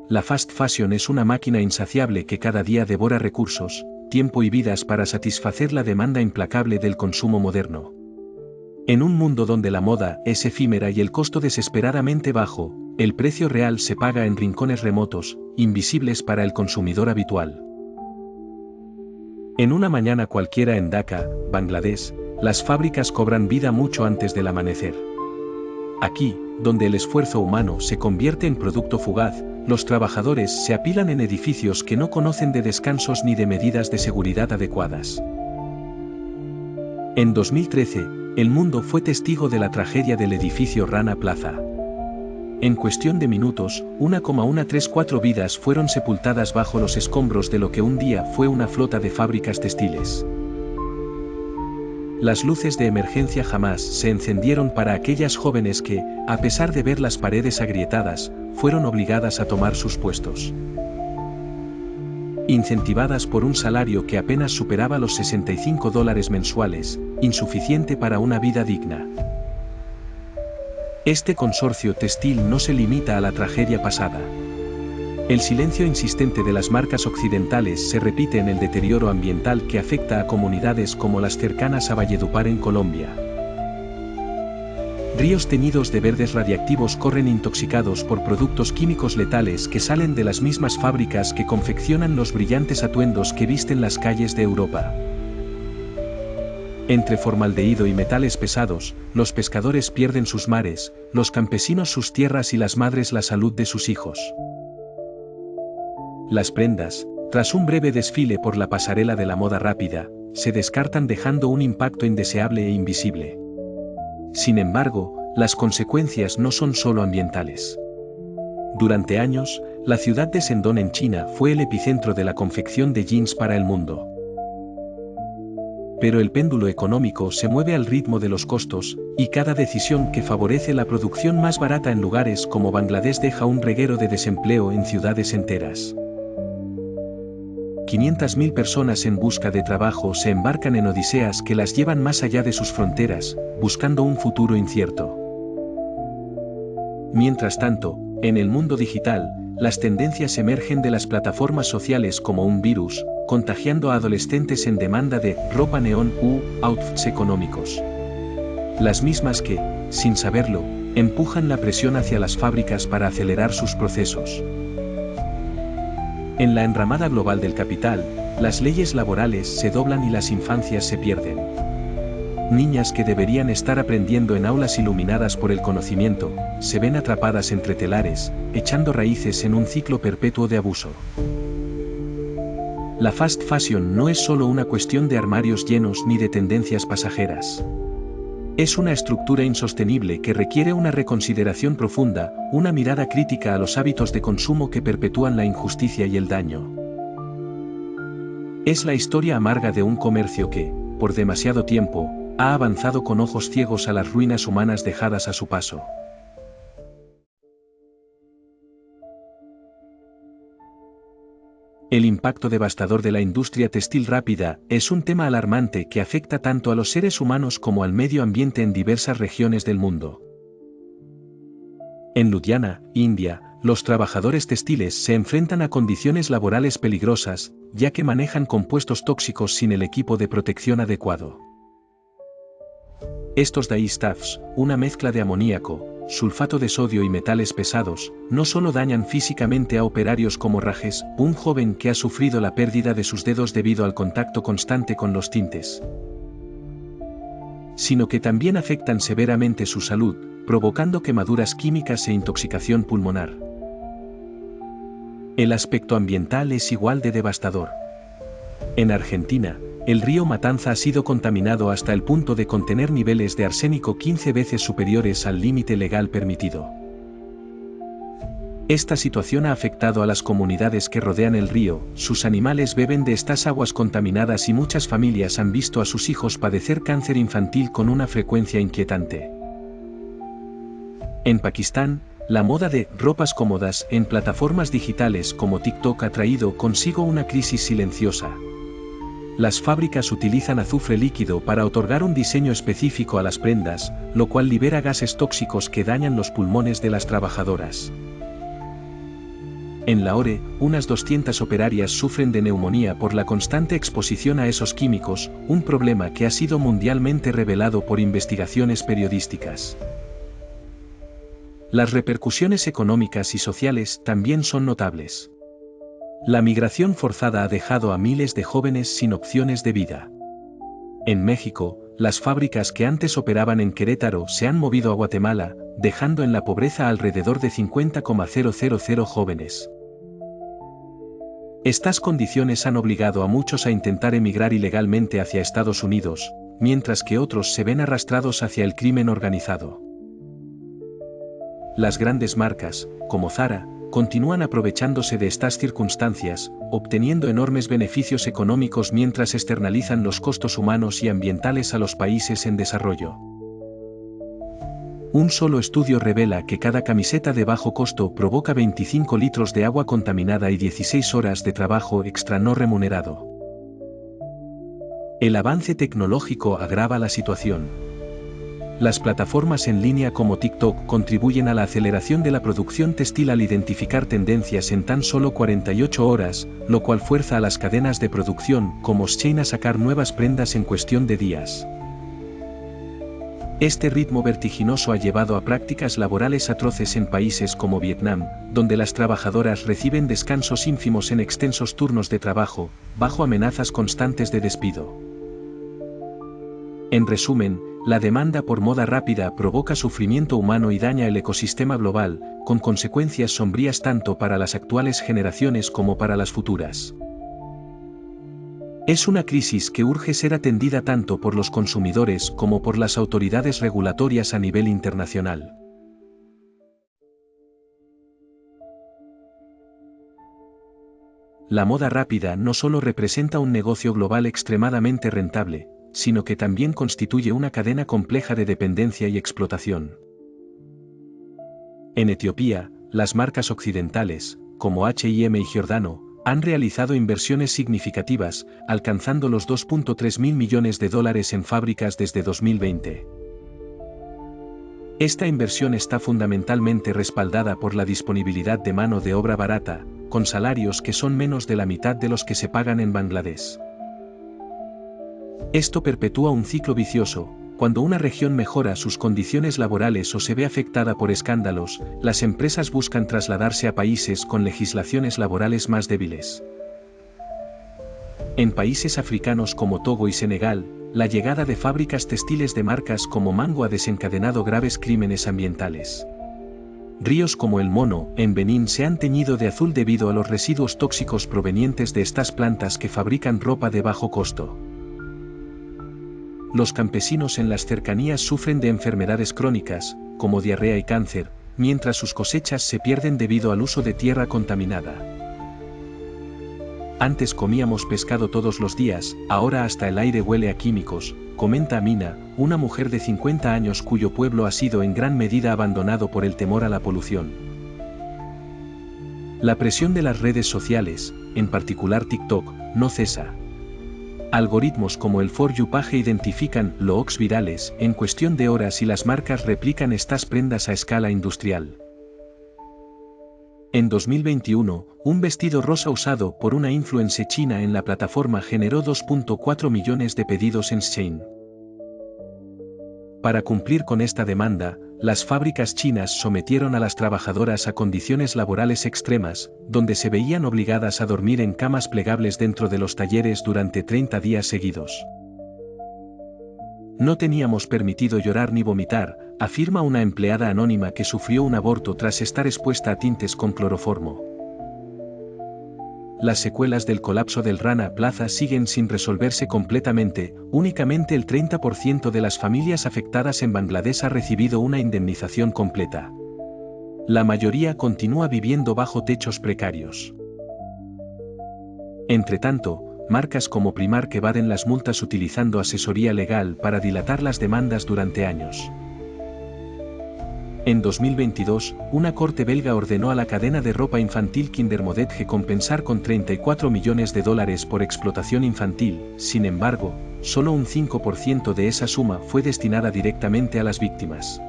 la fast fashion es una máquina insaciable que cada día devora recursos, tiempo y vidas para satisfacer la demanda implacable del consumo moderno. En un mundo donde la moda es efímera y el costo desesperadamente bajo, el precio real se paga en rincones remotos, invisibles para el consumidor habitual. En una mañana cualquiera en Dhaka, Bangladesh, las fábricas cobran vida mucho antes del amanecer. Aquí, donde el esfuerzo humano se convierte en producto fugaz, los trabajadores se apilan en edificios que no conocen de descansos ni de medidas de seguridad adecuadas. En 2013, el mundo fue testigo de la tragedia del edificio Rana Plaza. En cuestión de minutos, 1,134 vidas fueron sepultadas bajo los escombros de lo que un día fue una flota de fábricas textiles. Las luces de emergencia jamás se encendieron para aquellas jóvenes que, a pesar de ver las paredes agrietadas, fueron obligadas a tomar sus puestos. Incentivadas por un salario que apenas superaba los $65 mensuales, insuficiente para una vida digna. Este consorcio textil no se limita a la tragedia pasada. El silencio insistente de las marcas occidentales se repite en el deterioro ambiental que afecta a comunidades como las cercanas a Valledupar en Colombia. Ríos teñidos de verdes radiactivos corren intoxicados por productos químicos letales que salen de las mismas fábricas que confeccionan los brillantes atuendos que visten las calles de Europa. Entre formaldehído y metales pesados, los pescadores pierden sus mares, los campesinos sus tierras y las madres la salud de sus hijos. Las prendas, tras un breve desfile por la pasarela de la moda rápida, se descartan dejando un impacto indeseable e invisible. Sin embargo, las consecuencias no son solo ambientales. Durante años, la ciudad de Shandong en China fue el epicentro de la confección de jeans para el mundo. Pero el péndulo económico se mueve al ritmo de los costos, y cada decisión que favorece la producción más barata en lugares como Bangladesh deja un reguero de desempleo en ciudades enteras. 500.000 personas en busca de trabajo se embarcan en odiseas que las llevan más allá de sus fronteras, buscando un futuro incierto. Mientras tanto, en el mundo digital, las tendencias emergen de las plataformas sociales como un virus, contagiando a adolescentes en demanda de ropa neón u outfits económicos. Las mismas que, sin saberlo, empujan la presión hacia las fábricas para acelerar sus procesos. En la enramada global del capital, las leyes laborales se doblan y las infancias se pierden. Niñas que deberían estar aprendiendo en aulas iluminadas por el conocimiento, se ven atrapadas entre telares, echando raíces en un ciclo perpetuo de abuso. La fast fashion no es solo una cuestión de armarios llenos ni de tendencias pasajeras. Es una estructura insostenible que requiere una reconsideración profunda, una mirada crítica a los hábitos de consumo que perpetúan la injusticia y el daño. Es la historia amarga de un comercio que, por demasiado tiempo, ha avanzado con ojos ciegos a las ruinas humanas dejadas a su paso. El impacto devastador de la industria textil rápida es un tema alarmante que afecta tanto a los seres humanos como al medio ambiente en diversas regiones del mundo. En Ludhiana, India, los trabajadores textiles se enfrentan a condiciones laborales peligrosas, ya que manejan compuestos tóxicos sin el equipo de protección adecuado. Estos dye-stuffs, una mezcla de amoníaco, sulfato de sodio y metales pesados, no solo dañan físicamente a operarios como Rajesh, un joven que ha sufrido la pérdida de sus dedos debido al contacto constante con los tintes, sino que también afectan severamente su salud, provocando quemaduras químicas e intoxicación pulmonar. El aspecto ambiental es igual de devastador. En Argentina, el río Matanza ha sido contaminado hasta el punto de contener niveles de arsénico 15 veces superiores al límite legal permitido. Esta situación ha afectado a las comunidades que rodean el río, sus animales beben de estas aguas contaminadas y muchas familias han visto a sus hijos padecer cáncer infantil con una frecuencia inquietante. En Pakistán, la moda de ropas cómodas en plataformas digitales como TikTok ha traído consigo una crisis silenciosa. Las fábricas utilizan azufre líquido para otorgar un diseño específico a las prendas, lo cual libera gases tóxicos que dañan los pulmones de las trabajadoras. En Lahore, unas 200 operarias sufren de neumonía por la constante exposición a esos químicos, un problema que ha sido mundialmente revelado por investigaciones periodísticas. Las repercusiones económicas y sociales también son notables. La migración forzada ha dejado a miles de jóvenes sin opciones de vida. En México, las fábricas que antes operaban en Querétaro se han movido a Guatemala, dejando en la pobreza alrededor de 50,000 jóvenes. Estas condiciones han obligado a muchos a intentar emigrar ilegalmente hacia Estados Unidos, mientras que otros se ven arrastrados hacia el crimen organizado. Las grandes marcas, como Zara, continúan aprovechándose de estas circunstancias, obteniendo enormes beneficios económicos mientras externalizan los costos humanos y ambientales a los países en desarrollo. Un solo estudio revela que cada camiseta de bajo costo provoca 25 litros de agua contaminada y 16 horas de trabajo extra no remunerado. El avance tecnológico agrava la situación. Las plataformas en línea como TikTok contribuyen a la aceleración de la producción textil al identificar tendencias en tan solo 48 horas, lo cual fuerza a las cadenas de producción como Shein a sacar nuevas prendas en cuestión de días. Este ritmo vertiginoso ha llevado a prácticas laborales atroces en países como Vietnam, donde las trabajadoras reciben descansos ínfimos en extensos turnos de trabajo, bajo amenazas constantes de despido. En resumen, la demanda por moda rápida provoca sufrimiento humano y daña el ecosistema global, con consecuencias sombrías tanto para las actuales generaciones como para las futuras. Es una crisis que urge ser atendida tanto por los consumidores como por las autoridades regulatorias a nivel internacional. La moda rápida no solo representa un negocio global extremadamente rentable, sino que también constituye una cadena compleja de dependencia y explotación. En Etiopía, las marcas occidentales, como H&M y Giordano, han realizado inversiones significativas, alcanzando los $2.3 mil millones en fábricas desde 2020. Esta inversión está fundamentalmente respaldada por la disponibilidad de mano de obra barata, con salarios que son menos de la mitad de los que se pagan en Bangladesh. Esto perpetúa un ciclo vicioso. Cuando una región mejora sus condiciones laborales o se ve afectada por escándalos, las empresas buscan trasladarse a países con legislaciones laborales más débiles. En países africanos como Togo y Senegal, la llegada de fábricas textiles de marcas como Mango ha desencadenado graves crímenes ambientales. Ríos como el Mono, en Benín, se han teñido de azul debido a los residuos tóxicos provenientes de estas plantas que fabrican ropa de bajo costo. Los campesinos en las cercanías sufren de enfermedades crónicas, como diarrea y cáncer, mientras sus cosechas se pierden debido al uso de tierra contaminada. Antes comíamos pescado todos los días, ahora hasta el aire huele a químicos, comenta Amina, una mujer de 50 años cuyo pueblo ha sido en gran medida abandonado por el temor a la polución. La presión de las redes sociales, en particular TikTok, no cesa. Algoritmos como el For You page identifican looks virales en cuestión de horas y las marcas replican estas prendas a escala industrial. En 2021, un vestido rosa usado por una influencer china en la plataforma generó 2.4 millones de pedidos en Shein. Para cumplir con esta demanda, las fábricas chinas sometieron a las trabajadoras a condiciones laborales extremas, donde se veían obligadas a dormir en camas plegables dentro de los talleres durante 30 días seguidos. No teníamos permitido llorar ni vomitar, afirma una empleada anónima que sufrió un aborto tras estar expuesta a tintes con cloroformo. Las secuelas del colapso del Rana Plaza siguen sin resolverse completamente, únicamente el 30% de las familias afectadas en Bangladesh ha recibido una indemnización completa. La mayoría continúa viviendo bajo techos precarios. Entretanto, marcas como Primark evaden las multas utilizando asesoría legal para dilatar las demandas durante años. En 2022, una corte belga ordenó a la cadena de ropa infantil Kinder Modetge compensar con $34 millones por explotación infantil. Sin embargo, solo un 5% de esa suma fue destinada directamente a las víctimas.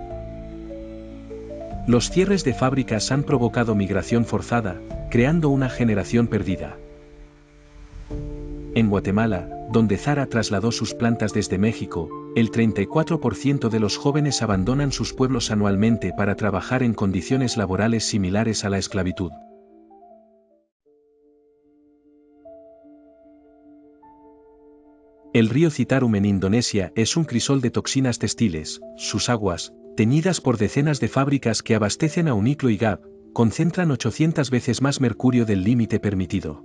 Los cierres de fábricas han provocado migración forzada, creando una generación perdida. En Guatemala, donde Zara trasladó sus plantas desde México, el 34% de los jóvenes abandonan sus pueblos anualmente para trabajar en condiciones laborales similares a la esclavitud. El río Citarum en Indonesia es un crisol de toxinas textiles. Sus aguas, teñidas por decenas de fábricas que abastecen a Uniqlo y Gap, concentran 800 veces más mercurio del límite permitido.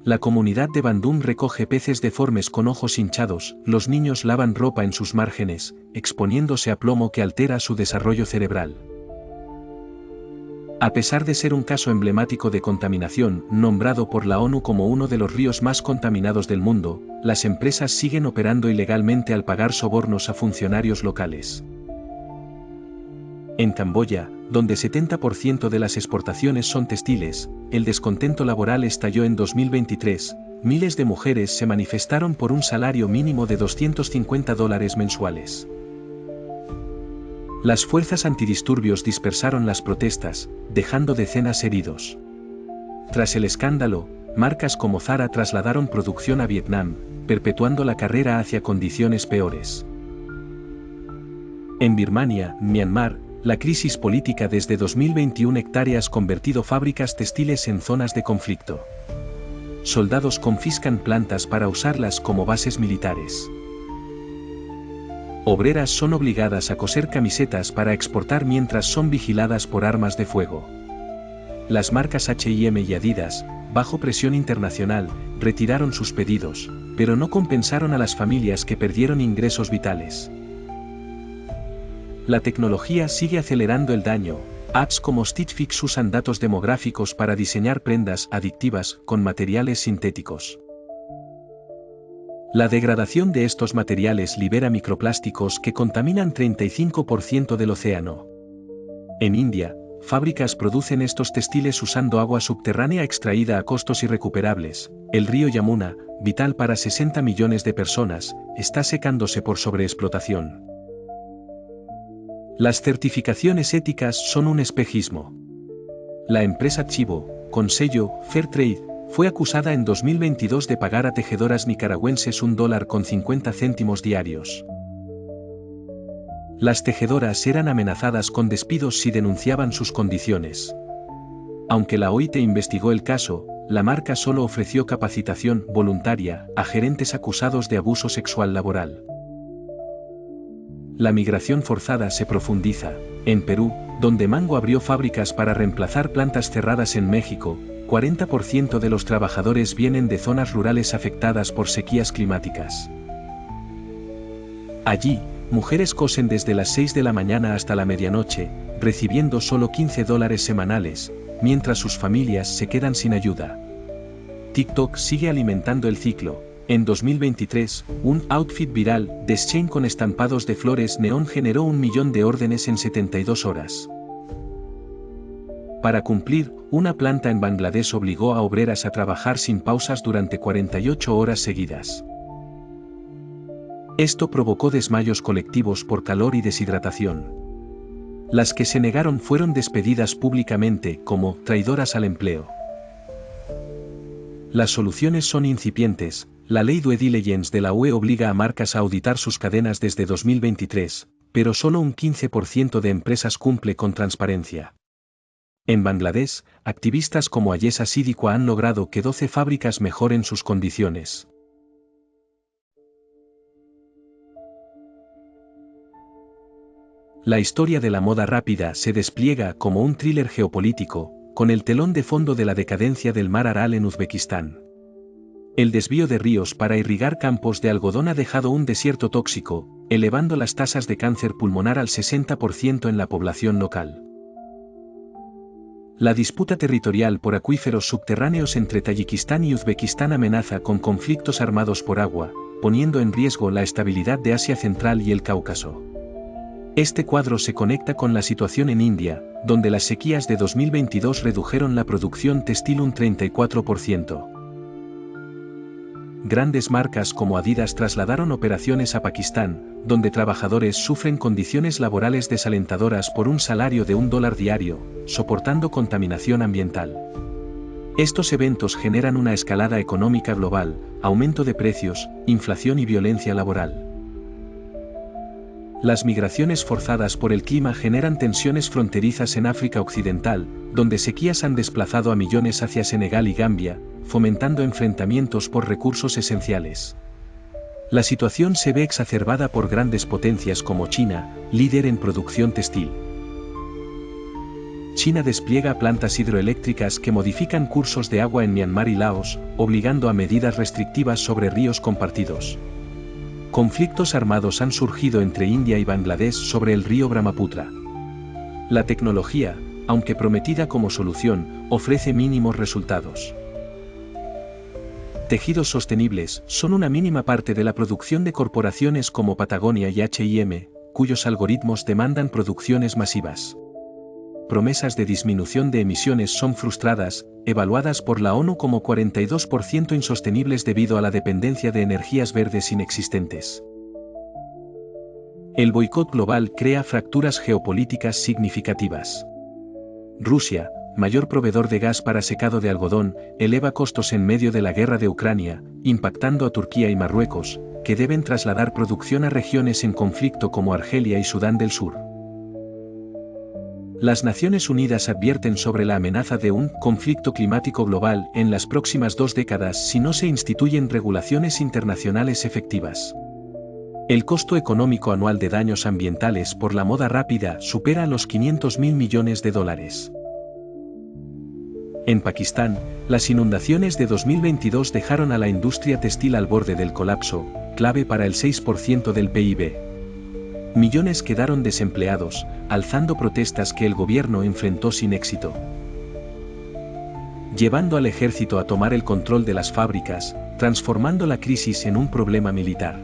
La comunidad de Bandung recoge peces deformes con ojos hinchados. Los niños lavan ropa en sus márgenes, exponiéndose a plomo que altera su desarrollo cerebral. A pesar de ser un caso emblemático de contaminación, nombrado por la ONU como uno de los ríos más contaminados del mundo, las empresas siguen operando ilegalmente al pagar sobornos a funcionarios locales. En Camboya, donde 70% de las exportaciones son textiles, el descontento laboral estalló en 2023, miles de mujeres se manifestaron por un salario mínimo de $250 mensuales. Las fuerzas antidisturbios dispersaron las protestas, dejando decenas heridos. Tras el escándalo, marcas como Zara trasladaron producción a Vietnam, perpetuando la carrera hacia condiciones peores. En Birmania, Myanmar, la crisis política desde 2021 hectáreas convertido fábricas textiles en zonas de conflicto. Soldados confiscan plantas para usarlas como bases militares. Obreras son obligadas a coser camisetas para exportar mientras son vigiladas por armas de fuego. Las marcas H&M y Adidas, bajo presión internacional, retiraron sus pedidos, pero no compensaron a las familias que perdieron ingresos vitales. La tecnología sigue acelerando el daño. Apps como Stitch Fix usan datos demográficos para diseñar prendas adictivas con materiales sintéticos. La degradación de estos materiales libera microplásticos que contaminan 35% del océano. En India, fábricas producen estos textiles usando agua subterránea extraída a costos irrecuperables. El río Yamuna, vital para 60 millones de personas, está secándose por sobreexplotación. Las certificaciones éticas son un espejismo. La empresa Chivo, con sello Fairtrade, fue acusada en 2022 de pagar a tejedoras nicaragüenses $1.50 diarios. Las tejedoras eran amenazadas con despidos si denunciaban sus condiciones. Aunque la OIT investigó el caso, la marca solo ofreció capacitación voluntaria a gerentes acusados de abuso sexual laboral. La migración forzada se profundiza. En Perú, donde Mango abrió fábricas para reemplazar plantas cerradas en México, 40% de los trabajadores vienen de zonas rurales afectadas por sequías climáticas. Allí, mujeres cosen desde las 6 de la mañana hasta la medianoche, recibiendo solo $15 semanales, mientras sus familias se quedan sin ayuda. TikTok sigue alimentando el ciclo. En 2023, un outfit viral de Shein con estampados de flores neón generó 1 millón de órdenes en 72 horas. Para cumplir, una planta en Bangladesh obligó a obreras a trabajar sin pausas durante 48 horas seguidas. Esto provocó desmayos colectivos por calor y deshidratación. Las que se negaron fueron despedidas públicamente como traidoras al empleo. Las soluciones son incipientes. La ley Due Diligence de la UE obliga a marcas a auditar sus cadenas desde 2023, pero solo un 15% de empresas cumple con transparencia. En Bangladesh, activistas como Ayesha Siddiqua han logrado que 12 fábricas mejoren sus condiciones. La historia de la moda rápida se despliega como un thriller geopolítico, con el telón de fondo de la decadencia del mar Aral en Uzbekistán. El desvío de ríos para irrigar campos de algodón ha dejado un desierto tóxico, elevando las tasas de cáncer pulmonar al 60% en la población local. La disputa territorial por acuíferos subterráneos entre Tayikistán y Uzbekistán amenaza con conflictos armados por agua, poniendo en riesgo la estabilidad de Asia Central y el Cáucaso. Este cuadro se conecta con la situación en India, donde las sequías de 2022 redujeron la producción textil un 34%. grandes marcas como Adidas trasladaron operaciones a Pakistán, donde trabajadores sufren condiciones laborales desalentadoras por un salario de $1 diario, soportando contaminación ambiental. Estos eventos generan una escalada económica global, aumento de precios, inflación y violencia laboral. Las migraciones forzadas por el clima generan tensiones fronterizas en África Occidental, donde sequías han desplazado a millones hacia Senegal y Gambia, fomentando enfrentamientos por recursos esenciales. La situación se ve exacerbada por grandes potencias como China, líder en producción textil. China despliega plantas hidroeléctricas que modifican cursos de agua en Myanmar y Laos, obligando a medidas restrictivas sobre ríos compartidos. Conflictos armados han surgido entre India y Bangladesh sobre el río Brahmaputra. La tecnología, aunque prometida como solución, ofrece mínimos resultados. Tejidos sostenibles son una mínima parte de la producción de corporaciones como Patagonia y H&M, cuyos algoritmos demandan producciones masivas. Promesas de disminución de emisiones son frustradas, evaluadas por la ONU como 42% insostenibles debido a la dependencia de energías verdes inexistentes. El boicot global crea fracturas geopolíticas significativas. Rusia, mayor proveedor de gas para secado de algodón, eleva costos en medio de la guerra de Ucrania, impactando a Turquía y Marruecos, que deben trasladar producción a regiones en conflicto como Argelia y Sudán del Sur. Las Naciones Unidas advierten sobre la amenaza de un conflicto climático global en las próximas 2 décadas si no se instituyen regulaciones internacionales efectivas. El costo económico anual de daños ambientales por la moda rápida supera los $500.000 millones. En Pakistán, las inundaciones de 2022 dejaron a la industria textil al borde del colapso, clave para el 6% del PIB. Millones quedaron desempleados, alzando protestas que el gobierno enfrentó sin éxito. Llevando al ejército a tomar el control de las fábricas, transformando la crisis en un problema militar.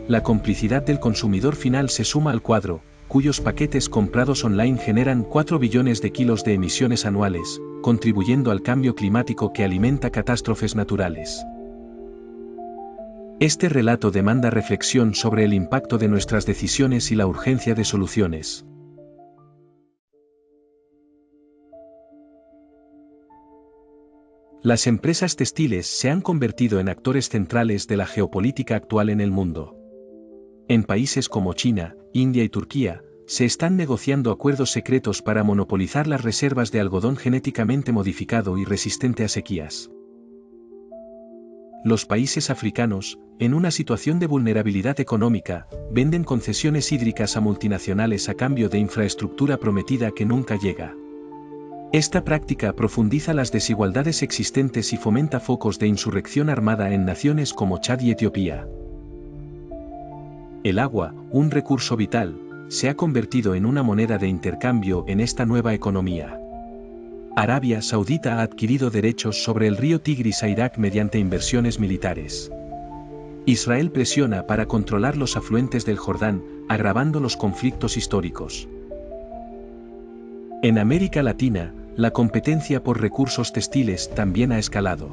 La complicidad del consumidor final se suma al cuadro, cuyos paquetes comprados online generan 4 billones de kilos de emisiones anuales, contribuyendo al cambio climático que alimenta catástrofes naturales. Este relato demanda reflexión sobre el impacto de nuestras decisiones y la urgencia de soluciones. Las empresas textiles se han convertido en actores centrales de la geopolítica actual en el mundo. En países como China, India y Turquía, se están negociando acuerdos secretos para monopolizar las reservas de algodón genéticamente modificado y resistente a sequías. Los países africanos, en una situación de vulnerabilidad económica, venden concesiones hídricas a multinacionales a cambio de infraestructura prometida que nunca llega. Esta práctica profundiza las desigualdades existentes y fomenta focos de insurrección armada en naciones como Chad y Etiopía. El agua, un recurso vital, se ha convertido en una moneda de intercambio en esta nueva economía. Arabia Saudita ha adquirido derechos sobre el río Tigris a Irak mediante inversiones militares. Israel presiona para controlar los afluentes del Jordán, agravando los conflictos históricos. En América Latina, la competencia por recursos textiles también ha escalado.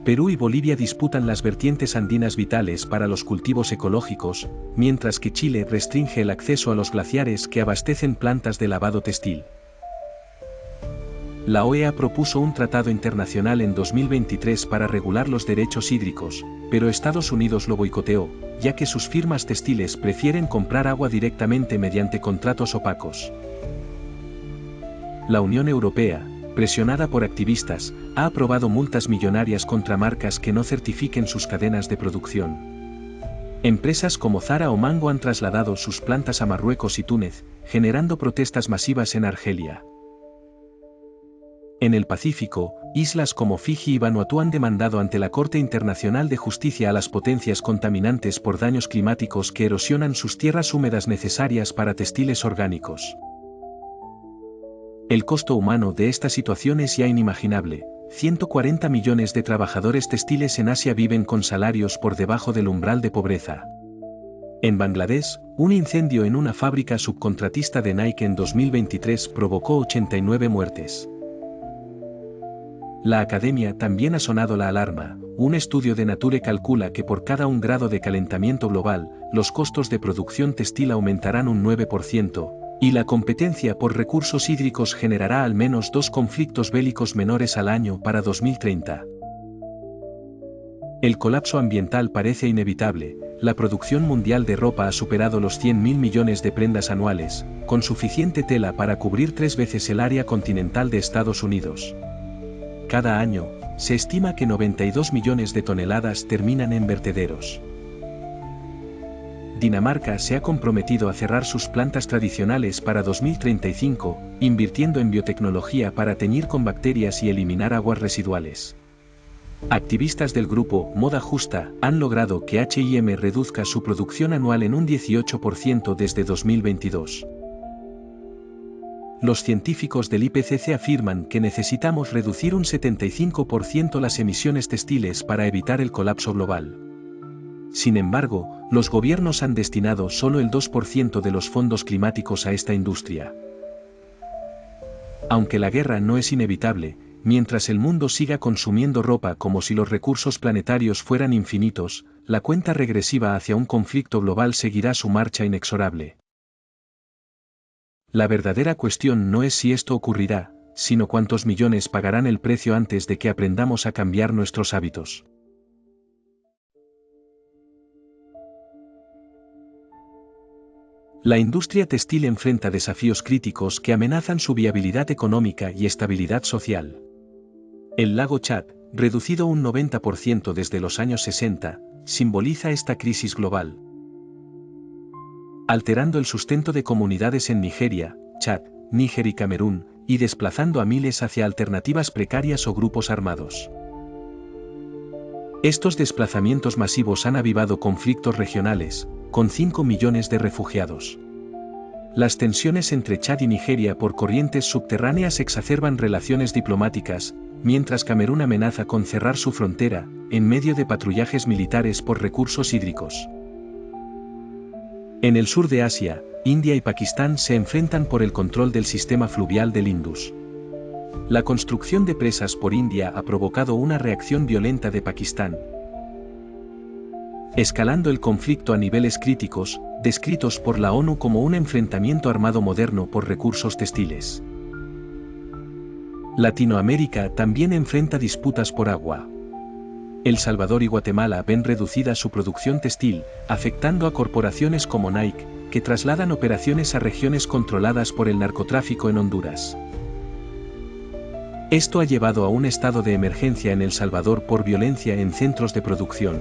Perú y Bolivia disputan las vertientes andinas vitales para los cultivos ecológicos, mientras que Chile restringe el acceso a los glaciares que abastecen plantas de lavado textil. La OEA propuso un tratado internacional en 2023 para regular los derechos hídricos, pero Estados Unidos lo boicoteó, ya que sus firmas textiles prefieren comprar agua directamente mediante contratos opacos. La Unión Europea, presionada por activistas, ha aprobado multas millonarias contra marcas que no certifiquen sus cadenas de producción. Empresas como Zara o Mango han trasladado sus plantas a Marruecos y Túnez, generando protestas masivas en Argelia. En el Pacífico, islas como Fiji y Vanuatu han demandado ante la Corte Internacional de Justicia a las potencias contaminantes por daños climáticos que erosionan sus tierras húmedas necesarias para textiles orgánicos. El costo humano de esta situación es ya inimaginable. 140 millones de trabajadores textiles en Asia viven con salarios por debajo del umbral de pobreza. En Bangladesh, un incendio en una fábrica subcontratista de Nike en 2023 provocó 89 muertes. La academia también ha sonado la alarma. Un estudio de Nature calcula que por cada 1 grado de calentamiento global, los costos de producción textil aumentarán un 9%, y la competencia por recursos hídricos generará al menos 2 conflictos bélicos menores al año para 2030. El colapso ambiental parece inevitable. La producción mundial de ropa ha superado los 100.000 millones de prendas anuales, con suficiente tela para cubrir 3 veces el área continental de Estados Unidos. Cada año, se estima que 92 millones de toneladas terminan en vertederos. Dinamarca se ha comprometido a cerrar sus plantas tradicionales para 2035, invirtiendo en biotecnología para teñir con bacterias y eliminar aguas residuales. Activistas del grupo Moda Justa han logrado que H&M reduzca su producción anual en un 18% desde 2022. Los científicos del IPCC afirman que necesitamos reducir un 75% las emisiones textiles para evitar el colapso global. Sin embargo, los gobiernos han destinado solo el 2% de los fondos climáticos a esta industria. Aunque la guerra no es inevitable, mientras el mundo siga consumiendo ropa como si los recursos planetarios fueran infinitos, la cuenta regresiva hacia un conflicto global seguirá su marcha inexorable. La verdadera cuestión no es si esto ocurrirá, sino cuántos millones pagarán el precio antes de que aprendamos a cambiar nuestros hábitos. La industria textil enfrenta desafíos críticos que amenazan su viabilidad económica y estabilidad social. El lago Chad, reducido un 90% desde los años 60, simboliza esta crisis global, alterando el sustento de comunidades en Nigeria, Chad, Níger y Camerún, y desplazando a miles hacia alternativas precarias o grupos armados. Estos desplazamientos masivos han avivado conflictos regionales, con 5 millones de refugiados. Las tensiones entre Chad y Nigeria por corrientes subterráneas exacerban relaciones diplomáticas, mientras Camerún amenaza con cerrar su frontera, en medio de patrullajes militares por recursos hídricos. En el sur de Asia, India y Pakistán se enfrentan por el control del sistema fluvial del Indus. La construcción de presas por India ha provocado una reacción violenta de Pakistán, escalando el conflicto a niveles críticos, descritos por la ONU como un enfrentamiento armado moderno por recursos textiles. Latinoamérica también enfrenta disputas por agua. El Salvador y Guatemala ven reducida su producción textil, afectando a corporaciones como Nike, que trasladan operaciones a regiones controladas por el narcotráfico en Honduras. Esto ha llevado a un estado de emergencia en El Salvador por violencia en centros de producción.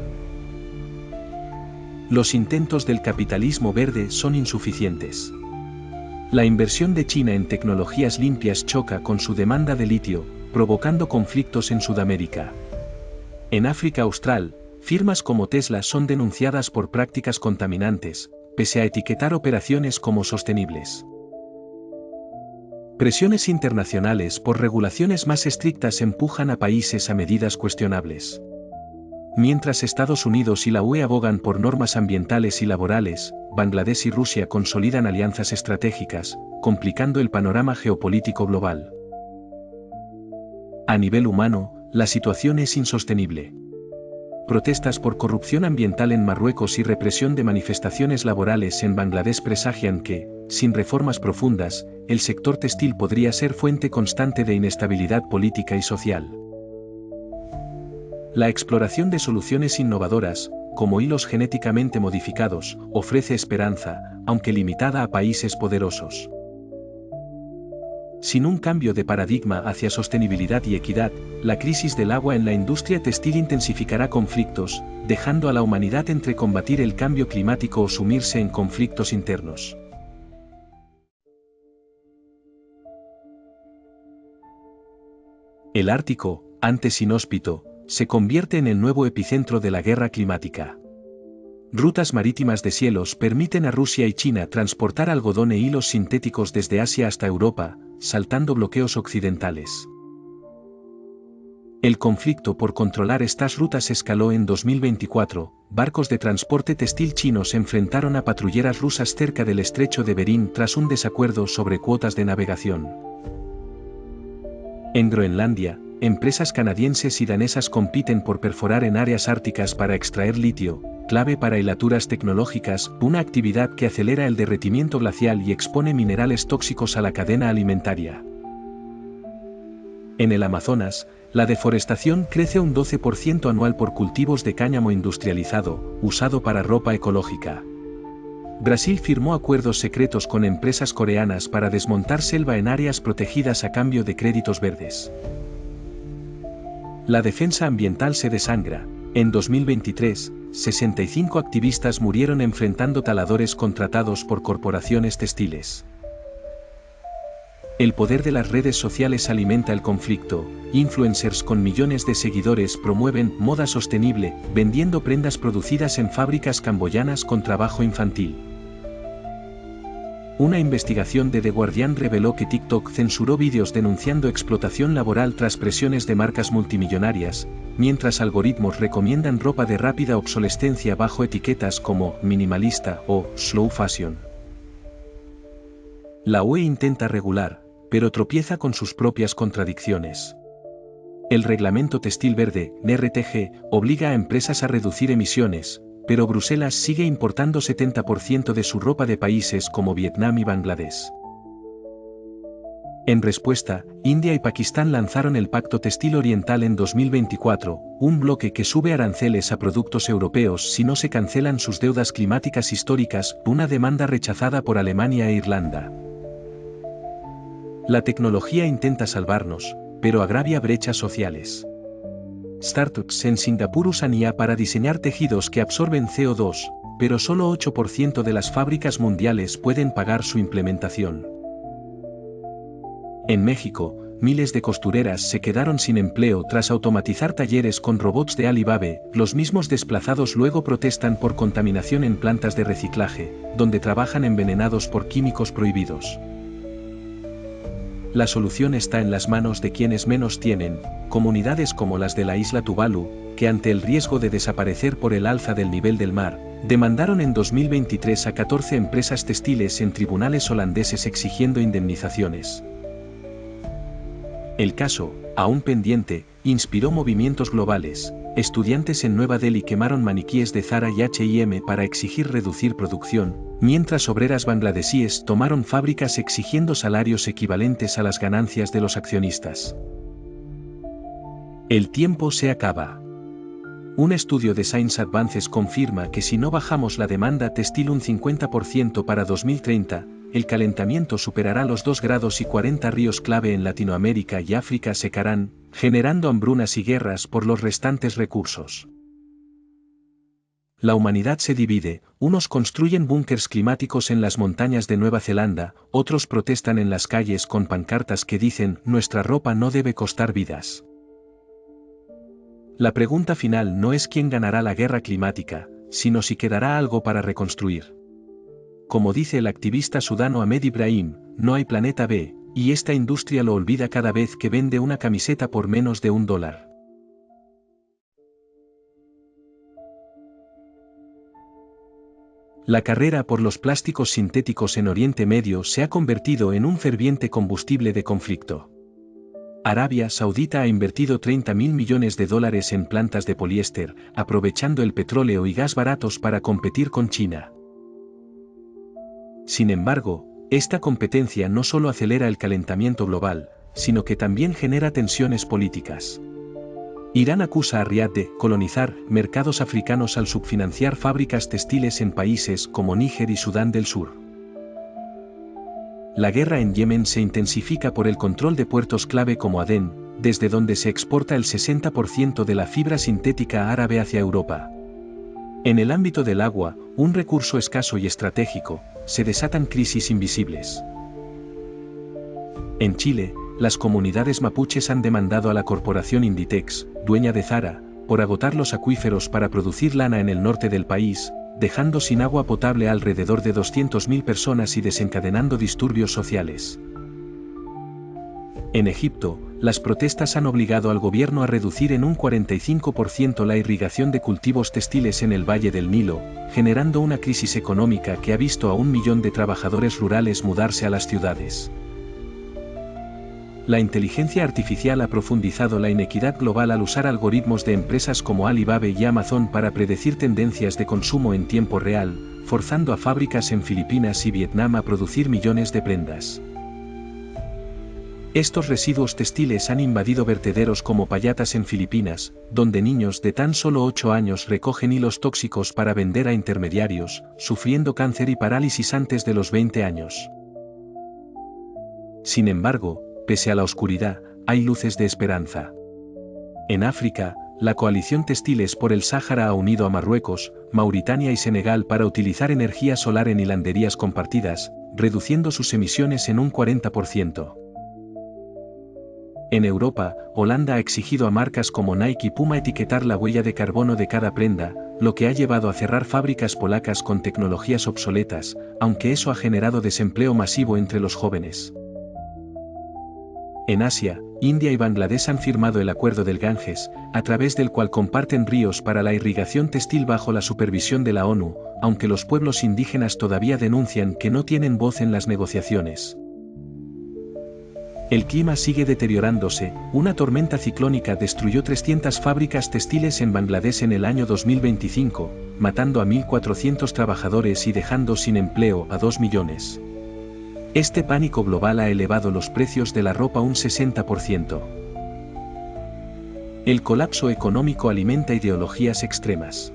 Los intentos del capitalismo verde son insuficientes. La inversión de China en tecnologías limpias choca con su demanda de litio, provocando conflictos en Sudamérica. En África Austral, firmas como Tesla son denunciadas por prácticas contaminantes, pese a etiquetar operaciones como sostenibles. Presiones internacionales por regulaciones más estrictas empujan a países a medidas cuestionables. Mientras Estados Unidos y la UE abogan por normas ambientales y laborales, Bangladesh y Rusia consolidan alianzas estratégicas, complicando el panorama geopolítico global. A nivel humano, la situación es insostenible. Protestas por corrupción ambiental en Marruecos y represión de manifestaciones laborales en Bangladesh presagian que, sin reformas profundas, el sector textil podría ser fuente constante de inestabilidad política y social. La exploración de soluciones innovadoras, como hilos genéticamente modificados, ofrece esperanza, aunque limitada a países poderosos. Sin un cambio de paradigma hacia sostenibilidad y equidad, la crisis del agua en la industria textil intensificará conflictos, dejando a la humanidad entre combatir el cambio climático o sumirse en conflictos internos. El Ártico, antes inhóspito, se convierte en el nuevo epicentro de la guerra climática. Rutas marítimas de cielos permiten a Rusia y China transportar algodón e hilos sintéticos desde Asia hasta Europa, saltando bloqueos occidentales. El conflicto por controlar estas rutas escaló en 2024, barcos de transporte textil chinos se enfrentaron a patrulleras rusas cerca del estrecho de Bering tras un desacuerdo sobre cuotas de navegación. En Groenlandia, empresas canadienses y danesas compiten por perforar en áreas árticas para extraer litio, clave para hilaturas tecnológicas, una actividad que acelera el derretimiento glacial y expone minerales tóxicos a la cadena alimentaria. En el Amazonas, la deforestación crece un 12% anual por cultivos de cáñamo industrializado, usado para ropa ecológica. Brasil firmó acuerdos secretos con empresas coreanas para desmontar selva en áreas protegidas a cambio de créditos verdes. La defensa ambiental se desangra. En 2023, 65 activistas murieron enfrentando taladores contratados por corporaciones textiles. El poder de las redes sociales alimenta el conflicto. Influencers con millones de seguidores promueven moda sostenible, vendiendo prendas producidas en fábricas camboyanas con trabajo infantil. Una investigación de The Guardian reveló que TikTok censuró vídeos denunciando explotación laboral tras presiones de marcas multimillonarias, mientras algoritmos recomiendan ropa de rápida obsolescencia bajo etiquetas como minimalista o slow fashion. La UE intenta regular, pero tropieza con sus propias contradicciones. El Reglamento Textil Verde, RTG, obliga a empresas a reducir emisiones, pero Bruselas sigue importando 70% de su ropa de países como Vietnam y Bangladesh. En respuesta, India y Pakistán lanzaron el Pacto Textil Oriental en 2024, un bloque que sube aranceles a productos europeos si no se cancelan sus deudas climáticas históricas, una demanda rechazada por Alemania e Irlanda. La tecnología intenta salvarnos, pero agravia brechas sociales. Startups en Singapur usan IA para diseñar tejidos que absorben CO2, pero solo 8% de las fábricas mundiales pueden pagar su implementación. En México, miles de costureras se quedaron sin empleo tras automatizar talleres con robots de Alibaba. Los mismos desplazados luego protestan por contaminación en plantas de reciclaje, donde trabajan envenenados por químicos prohibidos. La solución está en las manos de quienes menos tienen, comunidades como las de la isla Tuvalu, que ante el riesgo de desaparecer por el alza del nivel del mar, demandaron en 2023 a 14 empresas textiles en tribunales holandeses exigiendo indemnizaciones. El caso, aún pendiente, inspiró movimientos globales. Estudiantes en Nueva Delhi quemaron maniquíes de Zara y H&M para exigir reducir producción, mientras obreras bangladesíes tomaron fábricas exigiendo salarios equivalentes a las ganancias de los accionistas. El tiempo se acaba. Un estudio de Science Advances confirma que si no bajamos la demanda textil un 50% para 2030, el calentamiento superará los 2 grados y 40 ríos clave en Latinoamérica y África secarán, generando hambrunas y guerras por los restantes recursos. La humanidad se divide, unos construyen búnkers climáticos en las montañas de Nueva Zelanda, otros protestan en las calles con pancartas que dicen «Nuestra ropa no debe costar vidas». La pregunta final no es quién ganará la guerra climática, sino si quedará algo para reconstruir. Como dice el activista sudano Ahmed Ibrahim, no hay planeta B, y esta industria lo olvida cada vez que vende una camiseta por menos de $1. La carrera por los plásticos sintéticos en Oriente Medio se ha convertido en un ferviente combustible de conflicto. Arabia Saudita ha invertido $30.000 millones en plantas de poliéster, aprovechando el petróleo y gas baratos para competir con China. Sin embargo, esta competencia no solo acelera el calentamiento global, sino que también genera tensiones políticas. Irán acusa a Riad de colonizar mercados africanos al subfinanciar fábricas textiles en países como Níger y Sudán del Sur. La guerra en Yemen se intensifica por el control de puertos clave como Adén, desde donde se exporta el 60% de la fibra sintética árabe hacia Europa. En el ámbito del agua, un recurso escaso y estratégico, se desatan crisis invisibles. En Chile, las comunidades mapuches han demandado a la corporación Inditex, dueña de Zara, por agotar los acuíferos para producir lana en el norte del país, dejando sin agua potable a alrededor de 200.000 personas y desencadenando disturbios sociales. En Egipto, las protestas han obligado al gobierno a reducir en un 45% la irrigación de cultivos textiles en el Valle del Nilo, generando una crisis económica que ha visto a 1 millón de trabajadores rurales mudarse a las ciudades. La inteligencia artificial ha profundizado la inequidad global al usar algoritmos de empresas como Alibaba y Amazon para predecir tendencias de consumo en tiempo real, forzando a fábricas en Filipinas y Vietnam a producir millones de prendas. Estos residuos textiles han invadido vertederos como Payatas en Filipinas, donde niños de tan solo 8 años recogen hilos tóxicos para vender a intermediarios, sufriendo cáncer y parálisis antes de los 20 años. Sin embargo, pese a la oscuridad, hay luces de esperanza. En África, la coalición Textiles por el Sáhara ha unido a Marruecos, Mauritania y Senegal para utilizar energía solar en hilanderías compartidas, reduciendo sus emisiones en un 40%. En Europa, Holanda ha exigido a marcas como Nike y Puma etiquetar la huella de carbono de cada prenda, lo que ha llevado a cerrar fábricas polacas con tecnologías obsoletas, aunque eso ha generado desempleo masivo entre los jóvenes. En Asia, India y Bangladesh han firmado el Acuerdo del Ganges, a través del cual comparten ríos para la irrigación textil bajo la supervisión de la ONU, aunque los pueblos indígenas todavía denuncian que no tienen voz en las negociaciones. El clima sigue deteriorándose, una tormenta ciclónica destruyó 300 fábricas textiles en Bangladesh en el año 2025, matando a 1.400 trabajadores y dejando sin empleo a 2 millones. Este pánico global ha elevado los precios de la ropa un 60%. El colapso económico alimenta ideologías extremas.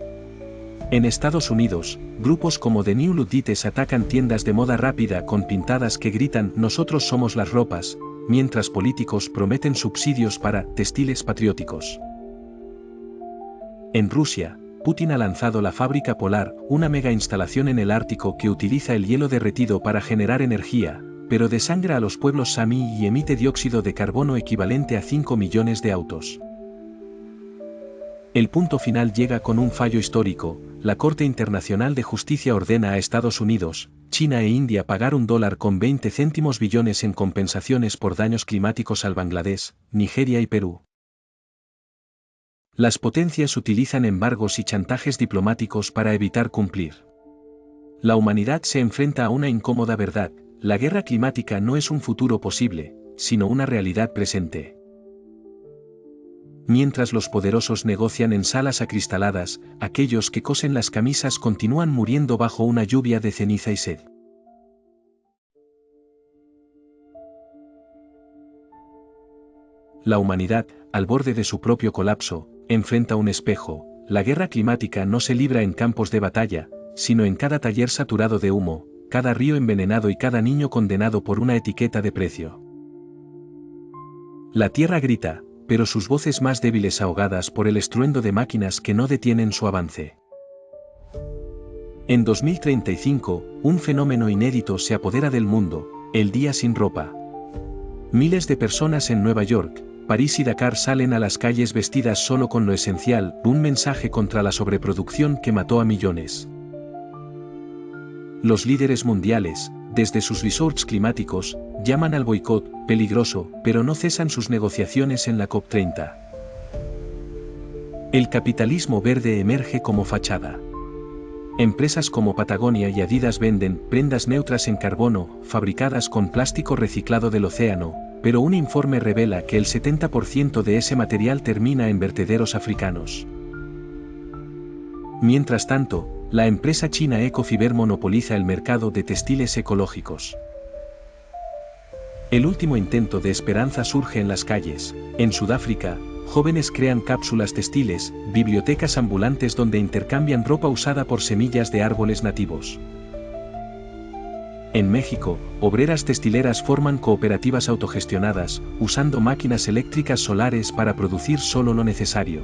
En Estados Unidos, grupos como The New Luddites atacan tiendas de moda rápida con pintadas que gritan "Nosotros somos las ropas", mientras políticos prometen subsidios para textiles patrióticos. En Rusia, Putin ha lanzado la Fábrica Polar, una mega instalación en el Ártico que utiliza el hielo derretido para generar energía, pero desangra a los pueblos sami y emite dióxido de carbono equivalente a 5 millones de autos. El punto final llega con un fallo histórico. La Corte Internacional de Justicia ordena a Estados Unidos, China e India pagar $1,20 billones en compensaciones por daños climáticos al Bangladesh, Nigeria y Perú. Las potencias utilizan embargos y chantajes diplomáticos para evitar cumplir. La humanidad se enfrenta a una incómoda verdad: la guerra climática no es un futuro posible, sino una realidad presente. Mientras los poderosos negocian en salas acristaladas, aquellos que cosen las camisas continúan muriendo bajo una lluvia de ceniza y sed. La humanidad, al borde de su propio colapso, enfrenta un espejo. La guerra climática no se libra en campos de batalla, sino en cada taller saturado de humo, cada río envenenado y cada niño condenado por una etiqueta de precio. La tierra grita, pero sus voces más débiles ahogadas por el estruendo de máquinas que no detienen su avance. En 2035, un fenómeno inédito se apodera del mundo: el día sin ropa. Miles de personas en Nueva York, París y Dakar salen a las calles vestidas solo con lo esencial, un mensaje contra la sobreproducción que mató a millones. Los líderes mundiales, desde sus resorts climáticos, llaman al boicot peligroso, pero no cesan sus negociaciones en la COP30. El capitalismo verde emerge como fachada. Empresas como Patagonia y Adidas venden prendas neutras en carbono, fabricadas con plástico reciclado del océano, pero un informe revela que el 70% de ese material termina en vertederos africanos. Mientras tanto, la empresa china Ecofiber monopoliza el mercado de textiles ecológicos. El último intento de esperanza surge en las calles. En Sudáfrica, jóvenes crean cápsulas textiles, bibliotecas ambulantes donde intercambian ropa usada por semillas de árboles nativos. En México, obreras textileras forman cooperativas autogestionadas, usando máquinas eléctricas solares para producir solo lo necesario.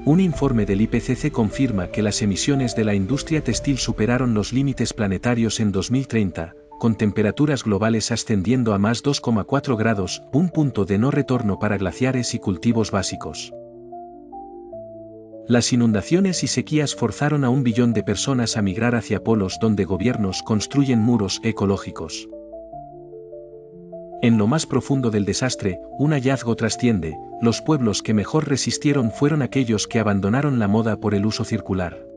Un informe del IPCC confirma que las emisiones de la industria textil superaron los límites planetarios en 2030, con temperaturas globales ascendiendo a más 2,4 grados, un punto de no retorno para glaciares y cultivos básicos. Las inundaciones y sequías forzaron a 1 billón de personas a migrar hacia polos donde gobiernos construyen muros ecológicos. En lo más profundo del desastre, un hallazgo trasciende: los pueblos que mejor resistieron fueron aquellos que abandonaron la moda por el uso circular.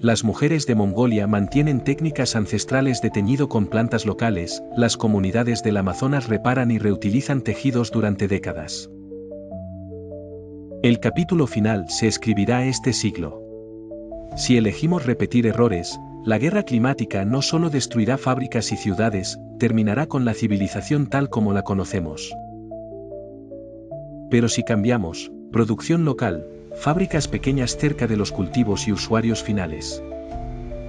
Las mujeres de Mongolia mantienen técnicas ancestrales de teñido con plantas locales, las comunidades del Amazonas reparan y reutilizan tejidos durante décadas. El capítulo final se escribirá este siglo. Si elegimos repetir errores, la guerra climática no solo destruirá fábricas y ciudades, terminará con la civilización tal como la conocemos. Pero si cambiamos, producción local, fábricas pequeñas cerca de los cultivos y usuarios finales.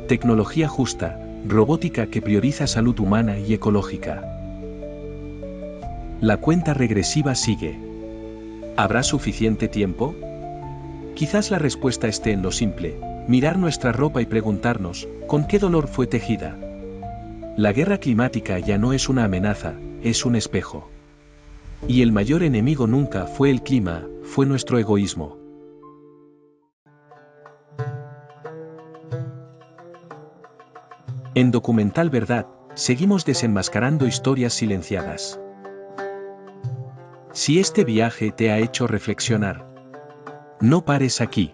Tecnología justa, robótica que prioriza salud humana y ecológica. La cuenta regresiva sigue. ¿Habrá suficiente tiempo? Quizás la respuesta esté en lo simple, mirar nuestra ropa y preguntarnos, ¿con qué dolor fue tejida? La guerra climática ya no es una amenaza, es un espejo. Y el mayor enemigo nunca fue el clima, fue nuestro egoísmo. En Documental Verdad, seguimos desenmascarando historias silenciadas. Si este viaje te ha hecho reflexionar, no pares aquí.